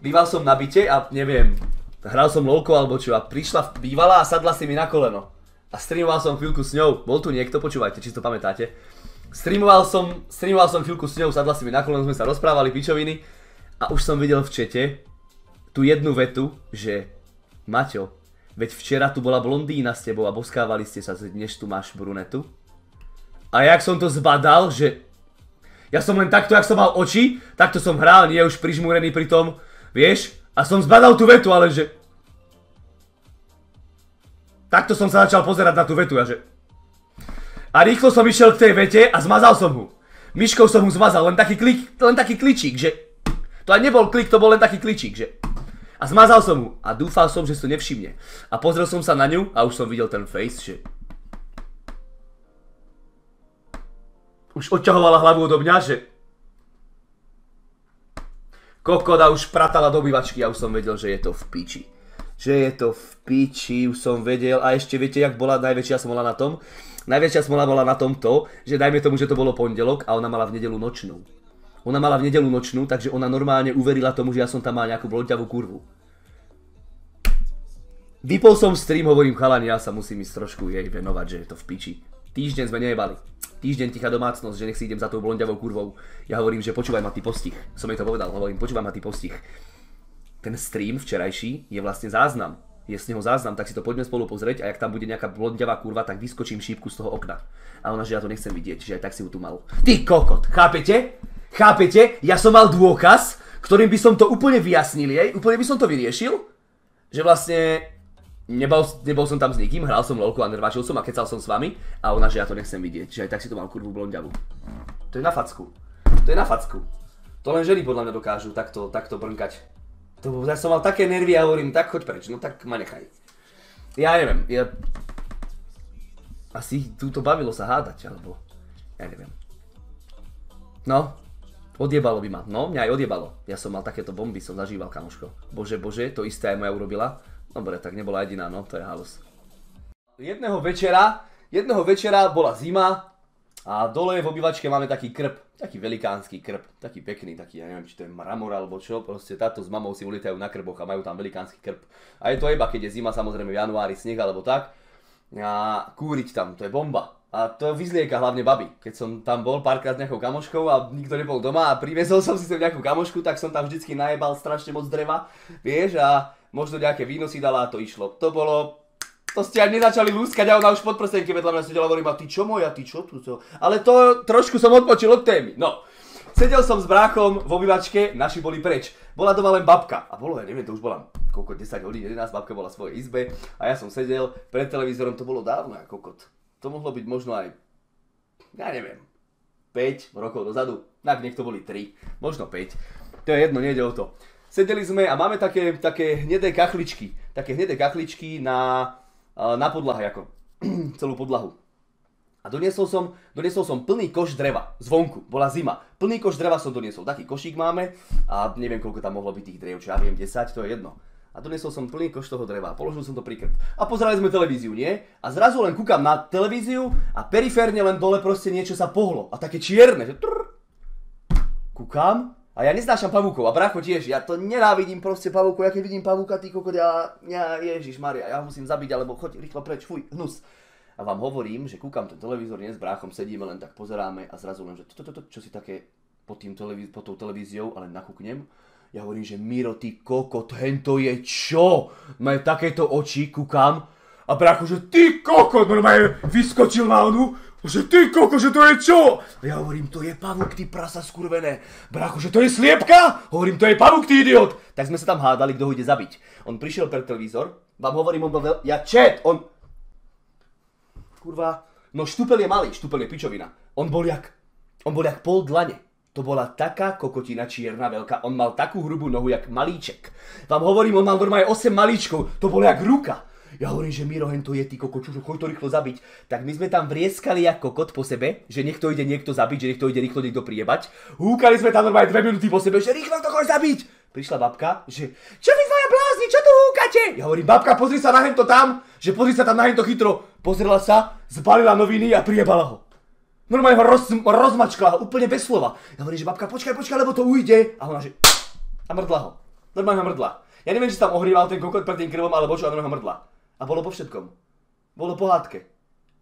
Býval som na byte a neviem, hral som lolko alebo čo a prišla bývala a sadla si mi na koleno. A streamoval som chvíľku s ňou, bol tu niekto, počúvajte, či to pamätáte. Streamoval som chvíľku s ňou, sadla si mi na koleno, sme sa rozprávali pičoviny a už som videl v čete tú jednu vetu, že Maťo, veď včera tu bola blondína s tebou a boskávali ste sa, dnes tu máš brunetu. A jak som to zbadal, že ja som len takto, jak som mal oči, takto som hral, nie už prižmúrený pri tom, vieš? A som zbadal tú vetu, ale že... Takto som sa začal pozerať na tú vetu a že... A rýchlo som išiel k tej vete a zmazal som ho. Myškou som ho zmazal, len taký kličík, že... To aj nebol klik, to bol len taký kličík, že... A zmazal som ho a dúfal som, že si to nevšimne. A pozrel som sa na ňu a už som videl ten face, že... Už odťahovala hlavu odo mňa, že... Kokoda už pratala do obývačky a už som vedel, že je to v piči. Že je to v piči, už som vedel. A ešte viete, jak bola najväčšia smola na tom? Najväčšia smola bola na tom to, že dajme tomu, že to bolo pondelok a ona mala v nedeľu nočnú. Ona mala v nedeľu nočnú, takže ona normálne uverila tomu, že ja som tam mal nejakú blonďavú kurvu. Vypol som stream, hovorím chalani, ja sa musím ísť trošku jej venovať, že je to v piči. Týždeň sme nejebali. Týždeň tichá domácnosť, že nech si idem za tou blonďavou kurvou. Ja hovorím, že počúvaj ma ty postih. Som jej to povedal, hovorím, počúvaj ma ty postih. Ten stream včerajší je vlastne záznam. Je z neho záznam, tak si to poďme spolu pozrieť a jak tam bude nejaká blonďavá kurva, tak vyskočím šípku z toho okna. A ona, že ja to nechcem vidieť, že aj tak si ju tu mal. Ty kokot, chápete? Chápete? Ja som mal dôkaz, ktorým by som to úplne vyjasnil jej, úplne by som to vyriešil, že vlastne nebol som tam s nikým, hral som lolku a nerváčil som a kecal som s vami a ona, že ja to nechcem vidieť, že aj tak si to mal kurvu blonďavu. To je na facku. To je na facku. To len ženy podľa mňa dokážu takto brnkať. Ja som mal také nervy a hovorím, tak choď preč, no tak ma nechaj. Ja neviem, asi tu to bavilo sa hádať, alebo ja neviem. No, odjebalo by ma, no mňa aj odjebalo. Ja som mal takéto bomby, som zažíval, kamoško. Bože, to isté aj moja urobila. Dobre, tak nebola jediná, no, to je halus. Jedného večera bola zima a dole v obývačke máme taký krb, taký velikánsky krb, taký pekný, taký, ja neviem, či to je mramor alebo čo, proste táto s mamou si ulietajú na krboch a majú tam velikánsky krb. A je to iba, keď je zima, samozrejme v januári, sneh alebo tak. A kúriť tam, to je bomba. A to vyzlieka hlavne babi. Keď som tam bol párkrát s nejakou kamoškou a nikto nebol doma a privezol som si sem nejakú kamošku, tak som tam vždycky najebal strašne moc dreva, vieš, a možno nejaké víno si dala a to išlo. To ste ani nezačali lúskať a ona už pod prstenky vedľa mňa sedela a hovorím, a ty čo moja, ty čo tu? Ale to trošku som odpočil od témy. No, sedel som s bráchom v obývačke, naši boli preč. Bola doma len babka. A bolo, ja neviem, to už bola koľko, 10 hodín, 11, babka bola v svojej izbe. A ja som sedel pred televízorom, to bolo dávno, ja kokot. To mohlo byť možno aj, ja neviem, 5 rokov dozadu. Tak nech to boli 3, možno 5. To je jedno, nejde o to. Sedeli sme a máme také hnedé kachličky na podlahe, ako celú podlahu. A doniesol som plný koš dreva, zvonku, bola zima. Plný koš dreva som doniesol, taký košík máme a neviem koľko tam mohlo byť tých drev, čo ja viem, 10, to je jedno. A doniesol som plný koš toho dreva, položil som to pri krb. A pozerali sme televíziu, nie? A zrazu len kúkam na televíziu a periférne len dole proste niečo sa pohlo. A také čierne, že kúkam. A ja neznášam pavúkov a brácho tiež, ja to nenávidím proste pavúkov, ja keď vidím pavúka, ty kokot, ja Ježišmaria, ja ho musím zabiť, alebo choď rýchlo preč, fuj, hnus. A vám hovorím, že kúkam ten televízor, nie s bráchom, sedíme, len tak pozeráme a zrazu len, že čo si také pod tou televíziou, ale nakúknem. Ja hovorím, že Miro, ty kokot, hento je čo? Majú takéto oči, kúkam. A brácho, že ty kokot, normálne vyskočil na onu. Že ty koko, že to je čo? A ja hovorím, to je pavúk, ty prasa skurvené. Brácho, že to je sliepka? Hovorím, to je pavúk, ty idiot. Tak sme sa tam hádali, kto ho ide zabiť. On prišiel pred televízor, vám hovorím, on bol kurva, no štúpel je malý, štúpel je pičovina. On bol jak pol dlane. To bola taká kokotina čierna veľká, on mal takú hrubú nohu jak malíček. Vám hovorím, on mal normálne 8 malíčkov, to bolo jak ruka. Ja hovorím, že Miro, hento je ty kokot, čo choď to rýchlo zabiť. Tak my sme tam vrieskali jak kokot po sebe, že nech to ide niekto zabiť, že nech to ide rýchlo niekto priebať. Húkali sme tam normálne 2 minúty po sebe, že rýchlo to choď zabiť. Prišla babka, že čo vy dvaja blázni, čo tu húkate? Ja hovorím, babka, pozri sa na hento tam, že pozri sa tam na hento chytro. Pozrela sa, zbalila noviny a priebala ho. Normálne ho rozmačkala, úplne bez slova. Ja hovorím, že babka, počkaj, lebo to ujde. A ona, že a mrdla ho. Normálne ma mrdla. Ja neviem, či tam ohrieval ten kokot pred tým krvom, alebo čo, a normálne ma mrdla. A bolo po všetkom. Bolo po hádke.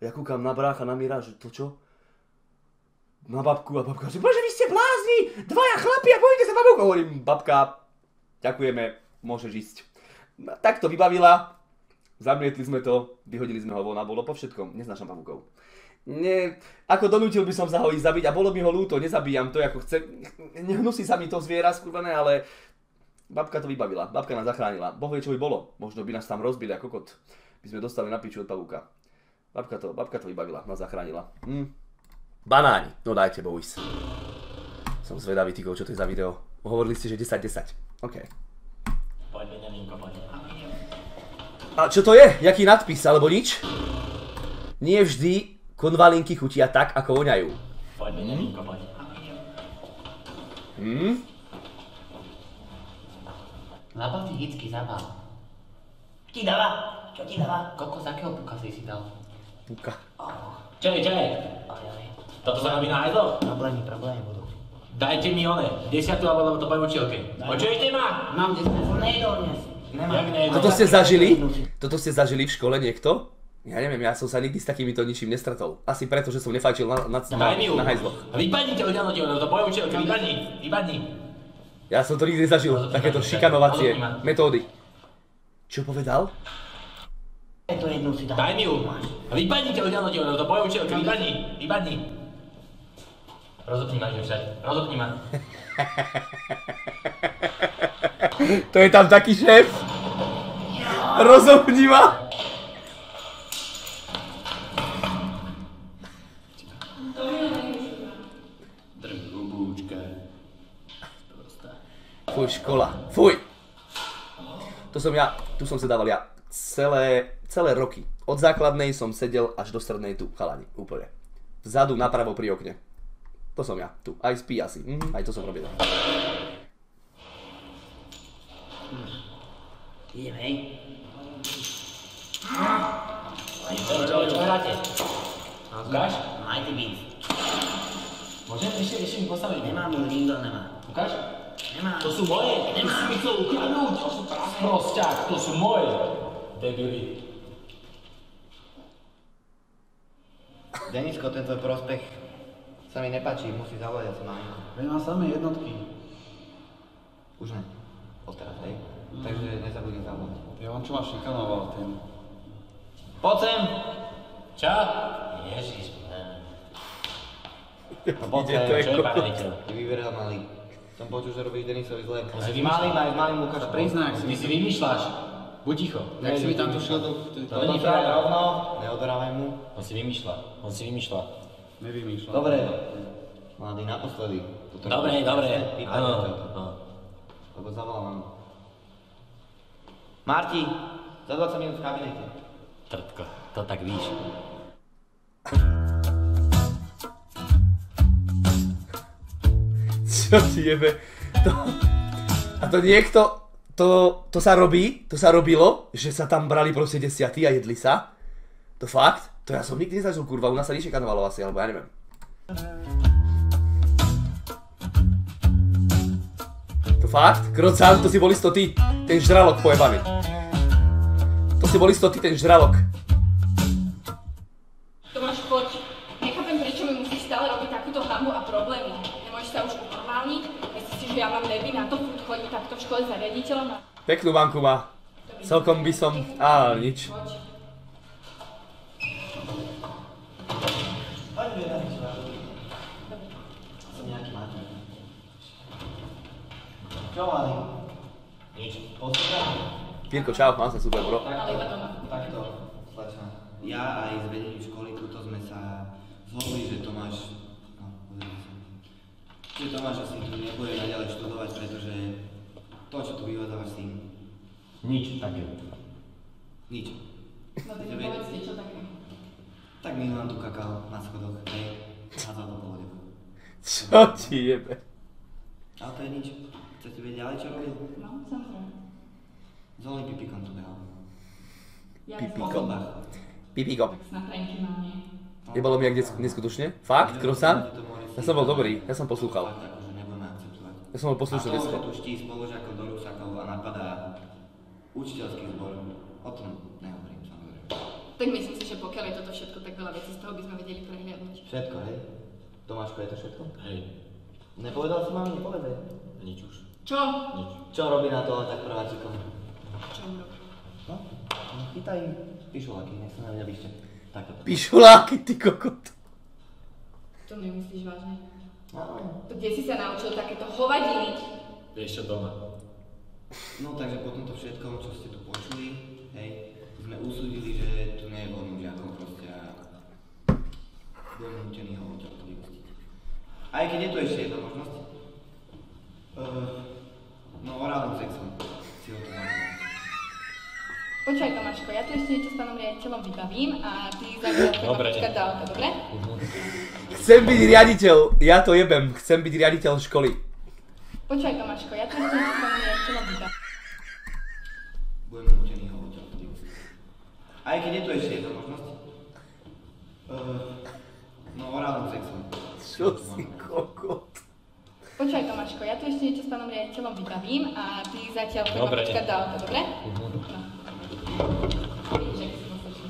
Ja kúkam na brácha, na Míra, že to čo? Na babku a babka, že bože, vy ste blázni, dvaja chlapi a bojíte sa babkou. Hovorím, babka, ďakujeme, môžeš ísť. No, tak to vybavila, zamietli sme to, vyhodili sme ho von a bolo po všetkom. Neznášam pavúkov. Nie, ako donútil by som sa ho ísť zabiť a bolo mi ho ľúto, nezabíjam to ako chcem. Nehnusí sa mi to zviera skurvené, ale babka to vybavila, babka nás zachránila. Boh vie, čo by bolo, možno by nás tam rozbili a kokot. By sme dostali na piču od pavúka. Babka to vybavila, nás zachránila. Banáni, no dajte boys. Som zvedavý, týkov, čo to je za video. Hovorili ste, že 10-10. OK. Poďme, Neninko, poď. A čo to je? Jaký nadpis, alebo nič? Nie vždy konvalinky chutia tak, ako voňajú. Poďme, Neninko, poď. Zabal ti hicky, zabal. Ti dáva? Čo ti dáva? Kokos, akého puka si dal? Puka. Čo je? Toto sa robí na hajzlo? Problémy budú. Dajte mi one, 10 alebo to poviem učiteľke. Počujete ma? Mám 10, nejdol dnes. Jak nejdol? Toto ste zažili? Toto ste zažili v škole niekto? Ja neviem, ja som sa nikdy s takýmito ničím nestretol. Asi preto, že som nefajčil na hajzloch. Vypadnite odňa, to poviem učiteľke, vypadni. Ja som to nikdy nezažil, takéto šikanovacie metódy. Čo povedal? To jednu si dám. Daj mi ju. Vypadnite odňa, to poviem učiteľke, vypadni. Rozopni ma, rozopni ma. To je tam taký šéf. Rozopni ma. Drž hubúčka. Fuj, škola. Fuj. Tu som sa dával ja celé roky. Od základnej som sedel až do strednej tu, chalani, úplne. Vzadu, napravo pri okne. To som ja, tu. Aj spí asi. Aj to som robil. Idem, hej. Čo hráte? Ukáž? Mighty Beats. Môžem ešte mi postaviť? Nemám ju, nikto nemá. Ukáž? Nemám. To sú moje. Ty si mi chcel ukradnúť. Prosťák, to sú moje. Debili. Denisko, ten tvoj prospech sa mi nepáči, musí zavolať asi maminku. Veď má samé jednotky. Už ne. Odteraz, hej? Takže nezabudni zavolať. Ja vám čo ma šikanoval ten. Poď sem! Čo? Ježiš. No poď Ide to sem. Čo je paraliteľ? Ty vyberal malý. Som počul, že robíš Denisovi zle. On si S malým aj s malým Lukášom. Priznaj, ak si Ty si vymýšľaš. Buď ticho. Jak si mi tam tušil do... To není pravda. Rovno, neodorávaj mu. On si vymýšľa. Nevymýšľam. Dobre. Mladý, naposledy. Dobre. Vypadne Áno. to. Lebo zavolám mamu. Marti, za 20 minút v kabinete. Trtko, to tak víš. Čo ti jebe? A to niekto, to sa robilo, že sa tam brali proste desiaty a jedli sa. To fakt? To ja som nikdy nezažil, kurva, u nás sa nešikanovalo asi, alebo ja neviem. To fakt? Krocan, to si bol isto ty, ten žralok pojebaný. To si bol isto ty, ten žralok. Tomáš, poď. Nechápem, prečo mi musíš stále robiť takúto hambu a problémy. Nemôžeš sa už unormálniť? Myslíš si, že ja mám nervy na to furt chodiť takto v škole za riaditeľom? Peknú banku má. Celkom by som... Á, nič. Poď. Som nejaký Marti. Čo, malý? Nič. Pírko, čau, mám sa super, bro. Takto, slečna. Ja aj z vedení školy tuto sme sa zhodli, že Tomáš... No, pozrite sa. Že Tomáš asi tu nebude naďalej študovať, pretože to, čo tu vyhľadávaš s tým, Nič také. nič. No tak mi povedzte, čo také. Tak mi mám tu kakao na schodoch, hej, a za to pohode. Čo ti jebe? Ale to je nič. Chcete vedieť ďalej, čo robil? No, samozrejme. S Olým Pipikom tu behal. Ja Pipíko. Po chodbách. Pipíko. Tak na trenky mám, nie? Jebalo mi jak neskutočne? Fakt? Krosan? Ja som bol dobrý, ja som poslúchal. Fakt, akože nebudeme akceptovať. Ja som bol A poslušný to, že decko. tu ští spolužiakov do ruksákov a napadá učiteľský zbor, o tom nehovorím samozrejme. Tak myslím si, že pokiaľ je toto všetko, tak veľa vecí z toho by sme vedeli prehliadnúť. Všetko, hej? Tomáško, je to všetko? Hej, Nepovedal si mami, nepovedaj. nič už. Čo? Nič. Čo robí na to tak prváčikom? Čo urobí? No, chytaj pišuláky, nech sa na mňa vyšte. Takto. Pišuláky, ty kokot. To nemyslíš vážne? No, To kde si sa naučil takéto hovadiny? Vieš čo doma? no takže po tomto všetkom, čo ste tu počuli, hej, sme usúdili, že tu nie je vhodným žiakom proste a budeme nutení ho odtiaľto vypustiť. Aj keď je tu ešte jedna možnosť. No orálnym sexom si ho to máme. Počkaj Tomáško, ja tu ešte niečo s pánom riaditeľom vybavím a ty zatiaľ treba Dobre. počkať do auta, dobre? Chcem byť riaditeľ, ja to jebem, chcem byť riaditeľ školy. Počkaj Tomáško, ja tu ešte niečo s pánom riaditeľom vybavím. Budeme nutení ho odtiaľto vypustiť. Aj keď je tu ešte jedna možnosť. No orálnym sexom. Čo si kokot? Počkaj Tomáško, ja tu ešte niečo s pánom riaditeľom vybavím a ty zatiaľ treba Dobre. počkať do auta, dobre? No. Vidíš, jak si postačím.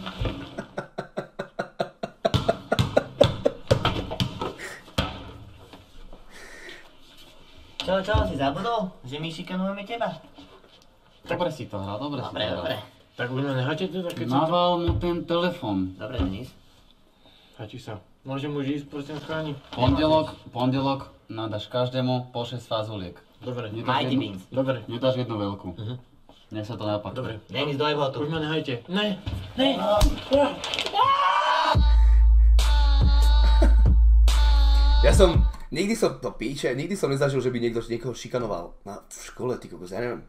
Čo, si zabudol? Že my šikanujeme teba? Dobre si to hral, dobre si to Dobre, hral. dobre. Tak už ma nehajte teda, keď som to... Naval mu ten telefon. Dobre, Denis. Hači sa. Môžem už ísť, prosím, chráni? Pondelok nadáš každému po 6 fazuliek. Dobre. Mighty Beans. Dobre. Nedáš jednu veľkú. Nech sa to napakuje. Dobre. Denis, do jebotu. Už ma nehajte. Ne. Nikdy som to píče, nikdy som nezažil, že by niekto niekoho šikanoval v škole, ty kokos, ja neviem.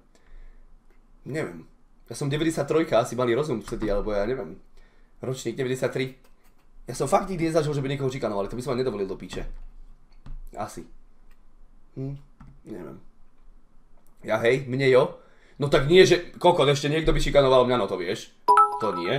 Neviem. Ja som 93, asi mali rozum vtedy, alebo ja neviem. Ročník 93. Ja som fakt nikdy nezažil, že by niekoho šikanovali, to by som vám nedovolil do píče. Asi. Neviem. Ja hej, mne jo? No tak nie, že kokot, ešte niekto by šikanoval mňa, no to vieš. To nie.